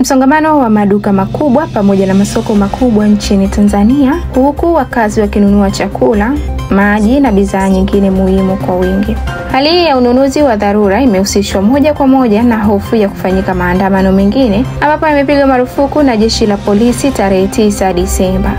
msongamano wa maduka makubwa pamoja na masoko makubwa nchini Tanzania, huku wakazi wakinunua chakula, maji na bidhaa nyingine muhimu kwa wingi. Hali hii ya ununuzi wa dharura imehusishwa moja kwa moja na hofu ya kufanyika maandamano mengine ambapo imepigwa marufuku na jeshi la polisi tarehe 9 Disemba.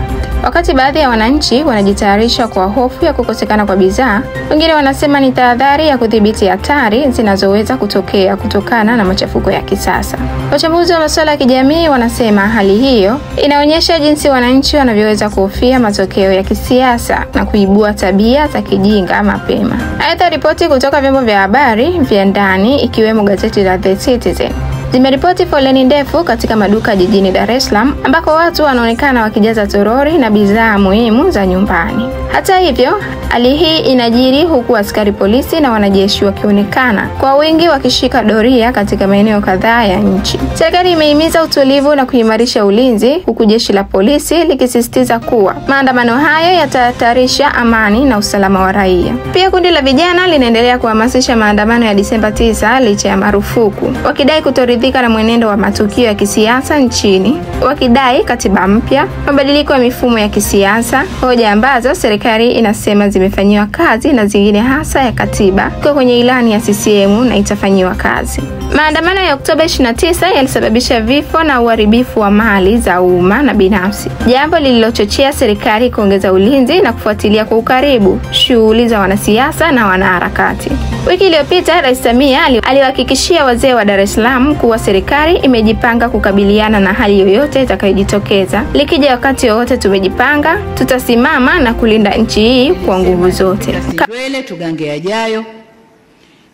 Wakati baadhi ya wananchi wanajitayarisha kwa hofu ya kukosekana kwa bidhaa, wengine wanasema ni tahadhari ya kudhibiti hatari zinazoweza kutokea kutokana na machafuko ya kisasa. Wachambuzi wa masuala ya kijamii wanasema hali hiyo inaonyesha jinsi wananchi wanavyoweza kuhofia matokeo ya kisiasa na kuibua tabia za kijinga mapema. Aidha, ripoti kutoka vyombo vya habari vya ndani ikiwemo gazeti la The Citizen zimeripoti foleni ndefu katika maduka jijini Dar es Salaam ambako watu wanaonekana wakijaza toroli na bidhaa muhimu za nyumbani. Hata hivyo, hali hii inajiri huku askari polisi na wanajeshi wakionekana kwa wingi wakishika doria katika maeneo kadhaa ya nchi. Serikali imehimiza utulivu na kuimarisha ulinzi, huku jeshi la polisi likisisitiza kuwa maandamano hayo yatahatarisha amani na usalama wa raia. Pia kundi la vijana linaendelea kuhamasisha maandamano ya Disemba 9 licha ya marufuku, wakidai kutoridhika na mwenendo wa matukio ya kisiasa nchini, wakidai katiba mpya, mabadiliko ya mifumo ya kisiasa, hoja ambazo serikali inasema zimefanyiwa kazi na zingine hasa ya katiba kwa kwenye ilani ya CCM na itafanyiwa kazi. Maandamano ya Oktoba 29 yalisababisha vifo na uharibifu wa mali za umma na binafsi, jambo lililochochea serikali kuongeza ulinzi na kufuatilia kwa ukaribu shughuli za wanasiasa na wanaharakati. Wiki iliyopita, Rais Samia aliwahakikishia wazee wa Dar es Salaam kuwa serikali imejipanga kukabiliana na hali yoyote itakayojitokeza. Likija wakati wote tumejipanga, tutasimama na kulinda nchi hii kwa nguvu zote. Tuele tugange yajayo,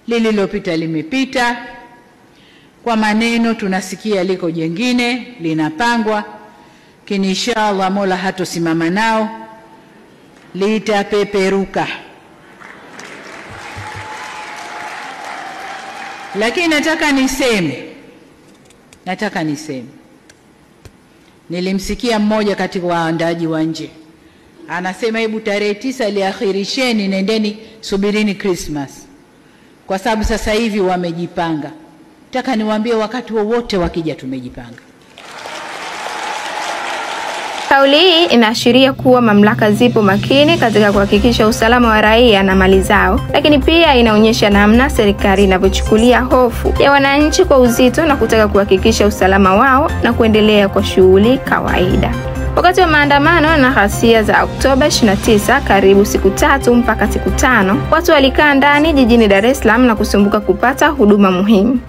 lililopita limepita. Kwa maneno tunasikia liko jengine linapangwa, kini inshallah Mola hatosimama nao, litapeperuka. Lakini nataka niseme, nilimsikia mmoja katika waandaji wa nje anasema hebu tarehe 9 liakhirisheni, nendeni subirini Christmas, kwa sababu sasa hivi wamejipanga. Nataka niwaambie wakati wowote wakija tumejipanga. Kauli hii inaashiria kuwa mamlaka zipo makini katika kuhakikisha usalama wa raia na mali zao, lakini pia inaonyesha namna serikali inavyochukulia hofu ya wananchi kwa uzito na kutaka kuhakikisha usalama wao na kuendelea kwa shughuli kawaida. Wakati wa maandamano na ghasia za Oktoba 29, karibu siku 3 mpaka siku 5, watu walikaa ndani jijini Dar es Salaam na kusumbuka kupata huduma muhimu.